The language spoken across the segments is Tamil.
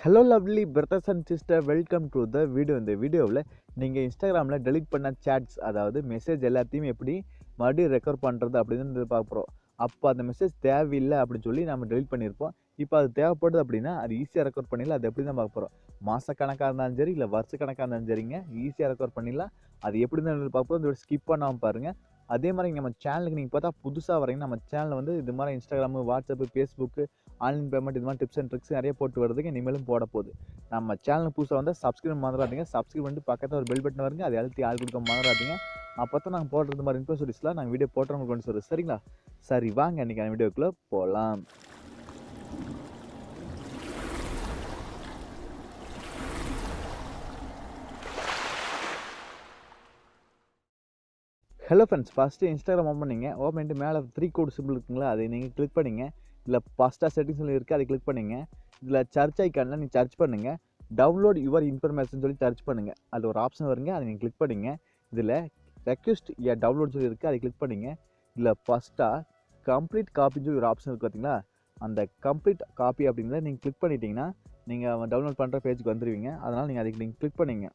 Hello lovely brothers and sister, welcome to the video. இந்த வீடியோவில் நீங்கள் இன்ஸ்டாகிராமில் டெலிட் பண்ண சேட்ஸ், அதாவது மெசேஜ் எல்லாத்தையும் எப்படி மறுபடியும் ரெக்கவர் பண்ணுறது அப்படின்னு பார்க்குறோம். அப்போ அந்த மெசேஜ் தேவையில்லை அப்படின்னு சொல்லி நம்ம டெலிட் பண்ணியிருப்போம். இப்போ அது தேவைப்படுது அப்படின்னா அது ஈஸியாக ரெக்கவர் பண்ணிடலாம். அது எப்படி தான் பார்க்க போகிறோம். மாதக்கணக்காக இருந்தாலும் சரி, இல்லை வருஷக்கணக்காக இருந்தாலும் சரிங்க, ஈஸியாக ரெக்கவர் பண்ணிடலாம். அது எப்படி தான் பார்க்க போகிறோம். இதோட ஸ்கிப் பண்ணாமல் பாருங்கள். அதே மாதிரி நம்ம சேனலுக்கு நீங்கள் பார்த்தா புதுசாக வரீங்க, நம்ம சேனலில் வந்து இது மாதிரி Instagram, WhatsApp, Facebook, online payment, இது மாதிரி டிப்ஸ் அண்ட் ட்ரிக்ஸ் நிறைய போட்டு வருதுங்க. இனிமேலும் போட போகுது. நம்ம சேனல் புதுசாக வந்து சப்ஸ்கிரைப் மறந்துடாதீங்க. சப்ஸ்கிரைப் பண்ணிட்டு பக்கத்தில் ஒரு பெல் பட்டன் வருங்க, அதை அழுத்தி ஆள் கொடுக்க மறந்துடாதீங்க. அப்போ தான் நாங்கள் போடுறது மாதிரி இன்ஃபர்மேஷன்ஸ்லாம் நாங்கள் வீடியோ போட்டுறவங்களுக்கு கொண்டு சொல்லுவோம். சரிங்களா? சரி, வாங்க இன்றைக்கி வீடியோக்குள்ளே போகலாம். Hello friends, first Instagram open பண்ணிங்க. ஓப்பன் பண்ணிட்டு மேலே 3 கோடு சிம்பிள் இருக்குங்களா, அதை நீங்கள் கிளிக் பண்ணிங்க. இதில் ஃபஸ்ட்டாக செட்டிங்ஸ் இருக்குது, அதை கிளிக் பண்ணிங்க. இதில் சர்ச் ஐக்கானில் நீங்கள் சர்ச் பண்ணுங்கள். டவுன்லோட் யுவர் இன்ஃபர்மேஷன் சொல்லி சர்ச் பண்ணுங்கள். அது ஒரு ஆப்ஷன் வருங்க, அதை நீங்கள் கிளிக் பண்ணிங்க. இதில் ரெக்வெஸ்ட் டவுன்லோட் சொல்லி இருக்குது, அதை கிளிக் பண்ணிங்க. இதில் ஃபஸ்ட்டாக கம்ப்ளீட் காப்பின்னு சொல்லி ஒரு ஆப்ஷன் இருக்குது பார்த்தீங்களா, அந்த கம்ப்ளீட் காப்பி அப்படிங்கிறத நீங்கள் கிளிக் பண்ணிட்டீங்கன்னா நீங்கள் டவுன்லோட் பண்ணுற பேஜுக்கு வந்துடுவீங்க. அதனால் நீங்கள் அதுக்கு நீங்கள் கிளிக் பண்ணிங்க.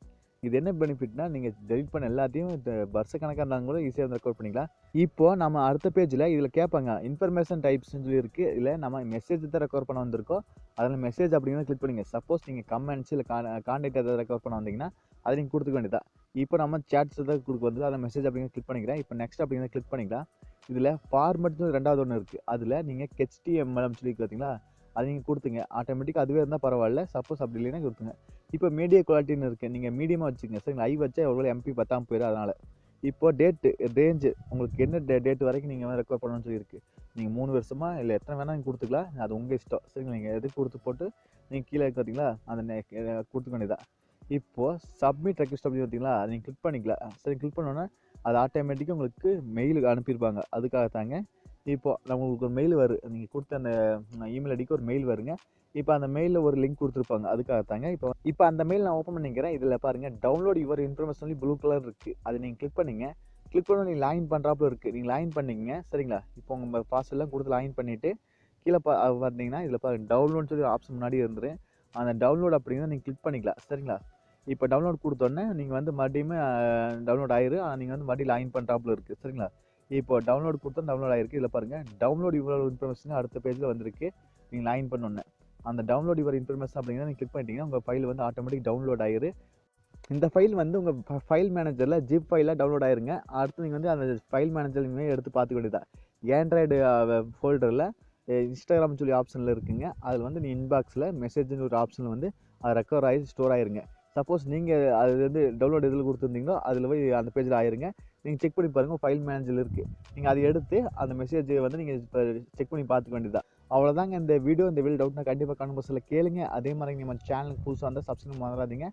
இது என்ன பெனிஃபிட்னா, நீங்கள் டெலிட் பண்ண எல்லாத்தையும் வருஷக்கணக்காக இருந்தாலும் கூட ஈஸியாக ரெக்கார்ட் பண்ணிக்கலாம். இப்போ நம்ம அடுத்த பேஜில் இதில் கேட்பாங்க இன்ஃபர்மேஷன் டைப்ஸ்ன்னு சொல்லி இருக்குது. இதில் நம்ம மெசேஜ் தான் ரெக்கார்ட் பண்ண வந்திருக்கோம். அதில் மெசேஜ் அப்படிங்கிறத கிளிக் பண்ணிங்க. சப்போஸ் நீங்கள் கமெண்ட்ஸ் இல்லை கான்டாக்ட் எதாவது ரெக்கார்ட் பண்ண வந்தீங்கன்னா அதை நீங்கள் கொடுத்துக்க வேண்டியதான். இப்போ நம்ம சேட்ஸ் தான் கொடுக்க வந்து அதில் மெசேஜ் அப்படிங்கிற கிளிக் பண்ணிக்கிறேன். இப்போ நெக்ஸ்ட் அப்படிங்கிறத கிளிக் பண்ணிக்கலாம். இதில் ஃபார்மெட்னு ரெண்டாவது ஒன்று இருக்குது. அதில் நீங்கள் HTML சொல்லி பார்த்தீங்களா, அது நீங்கள் கொடுத்துங்க. ஆட்டோமேட்டிக்காக அதுவே இருந்தால் பரவாயில்ல. சப்போஸ் அப்படி இல்லைன்னா கொடுத்துங்க. இப்போ மீடியா குவாலிட்டின்னு இருக்குது, நீங்கள் மீடியமாக வச்சுக்கோங்க. சரிங்களா? ஐ வச்சா எவ்வளோ MP பத்தாமல் போயிடும். அதனால் இப்போ டேட்டு ரேஞ்சு உங்களுக்கு என்ன டேட் வரைக்கும் நீங்கள் ரெக்கார்ட் பண்ணணும்னு சொல்லியிருக்கு. நீங்கள் 3 வருஷமா இல்லை எத்தனை வேணால் நீங்கள் கொடுத்துக்கலாம். அது உங்கள் இஷ்டம். சரிங்களா? நீங்கள் எதுக்கு கொடுத்து போட்டு நீங்கள் கீழே பார்த்தீங்களா அந்த கொடுத்துக்க வேண்டியதான். இப்போது சப்மிட் ரெக்வெஸ்ட் அப்படின்னு பார்த்தீங்களா, அதை நீங்கள் கிளிக் பண்ணிக்கலாம். சரி, கிளிக் பண்ணோன்னா அது ஆட்டோமேட்டிக்காக உங்களுக்கு மெயிலுக்கு அனுப்பியிருப்பாங்க. அதுக்காக தாங்க. இப்போது நம்மளுக்கு ஒரு மெயில் வரும். நீங்கள் கொடுத்த அந்த இமெயில் ஐடிக்கு ஒரு மெயில் வருங்க. இப்போ அந்த மெயிலில் ஒரு லிங்க் கொடுத்துருப்பாங்க. அதுக்காக தாங்க. இப்போ அந்த மெயில் நான் ஓப்பன் பண்ணிக்கிறேன். இதில் பாருங்கள் download your information blue colour இருக்குது. அதை நீங்கள் கிளிக் பண்ணிங்க. கிளிக் பண்ண நீங்கள் லாகின் பண்ணுறாப்புல இருக்குது. நீங்கள் லாகின் பண்ணிங்க. சரிங்களா? இப்போ உங்கள் பாஸ்வேர்ட்லாம் கொடுத்து லாகின் பண்ணிவிட்டு கீழே பார்த்தீங்கன்னா இதில் பாருங்கள் டவுன்லோட் சொல்லி ஆப்ஷன் முன்னாடி இருந்துடும். அந்த டவுன்லோட் அப்படிங்கிறத நீங்கள் கிளிக் பண்ணிக்கலாம். சரிங்களா? இப்போ டவுன்லோட் கொடுத்தோன்னே நீங்கள் வந்து மறுபடியும் டவுன்லோட் ஆயிரும். நீங்கள் வந்து மறுபடியும் லாகின் பண்ணுறாப்புல இருக்குது. சரிங்களா? இப்போ டவுன்லோட் கொடுத்தா டவுன்லோட் ஆகிருக்கு. இதில் பாருங்கள் டவுன்லோட் யுவர் இன்ஃபர்மேஷன் அடுத்த பேஜில் வந்திருக்கு. நீங்கள் லாகின் பண்ணோன்னே அந்த டவுன்லோட் யுவர் இன்ஃபர்மேஷன் அப்படிங்கிறத நீங்கள் கிளிக் பண்ணிட்டீங்கன்னா உங்கள் ஃபைல் வந்து ஆட்டோமேட்டிக் டவுன்லோட் ஆயிரு. இந்த ஃபைல் வந்து உங்கள் ஃபைல் மேனேஜரில் ஜிப் ஃபைலாக டவுன்லோட் ஆயிருங்க. அடுத்து நீங்கள் வந்து அந்த ஃபைல் மேனேஜர் எடுத்து பார்த்துக்க வேண்டியதான். ஆண்ட்ராய்டு ஃபோல்டரில் இன்ஸ்டாகிராம் சொல்லி ஆப்ஷனில் இருக்குங்க. அதில் வந்து நீ இன்பாக்ஸில் மெசேஜ்னு ஒரு ஆப்ஷனில் வந்து அது ரெக்கவர் ஆகி ஸ்டோர் ஆயிருங்க. சப்போஸ் நீங்கள் அது வந்து டவுன்லோட் எதில் கொடுத்துருந்தீங்களோ அதில் போய் அந்த பேஜில் ஆயிருங்க. நீங்கள் செக் பண்ணி பாருங்கள், ஃபைல் மேனேஜரில் இருக்குது. நீங்கள் அதை எடுத்து அந்த மெசேஜை வந்து நீங்கள் இப்போ செக் பண்ணி பார்த்துக்க வேண்டியதான். அவ்வளோதாங்க இந்த வீடியோ. இந்த வீடியோ டவுட்னா கண்டிப்பாக கமெண்ட் பாக்ஸில் கேளுங்க. அதே மாதிரி நம்ம சேனலுக்கு புதுசாக இருந்தால் சப்ஸ்கிரைப் மறந்துடாதீங்க.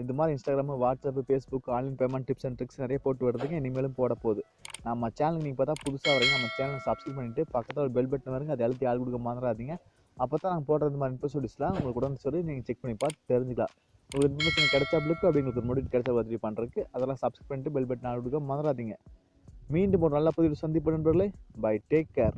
இது மாதிரி Instagram, WhatsApp, Facebook, online payment tips and tricks நிறைய போட்டு வருதுங்க. இனிமேலும் போட போகுது. நம்ம சேனலுக்கு நீங்கள் பார்த்தா புதுசாக வரீங்க, நம்ம சேனலை சப்ஸ்கிரைப் பண்ணிவிட்டு பக்கத்தில் ஒரு பெல் பட்டன் வருங்க, அதை அழுத்தி ஆள் கொடுக்க மறந்துடாதீங்க. அப்போ தான் நாங்கள் போடுறது மாதிரி இன்ஃபர்மேஷன்ஸ்லாம் உங்களுக்கு உடனே சொல்லி நீங்கள் செக் பண்ணி பார்த்து தெரிஞ்சுக்கலாம். உங்களுக்கு இன்ஃபர்மேஷன் கிடைச்சாப்புக்கு அப்படிங்களுக்கு ஒரு நோட்டிஃபிகேஷன் கிடைச்சா உதவி பண்ணுறதுக்கு அதெல்லாம் சப்ஸ்கிரைப் பண்ணிட்டு பெல் பட்டன் ஆள் கொடுக்க மறந்துடாதீங்க. மீண்டும் ஒரு நல்ல பதிவு சந்திப்பு நண்பர்களே. Bye, take care.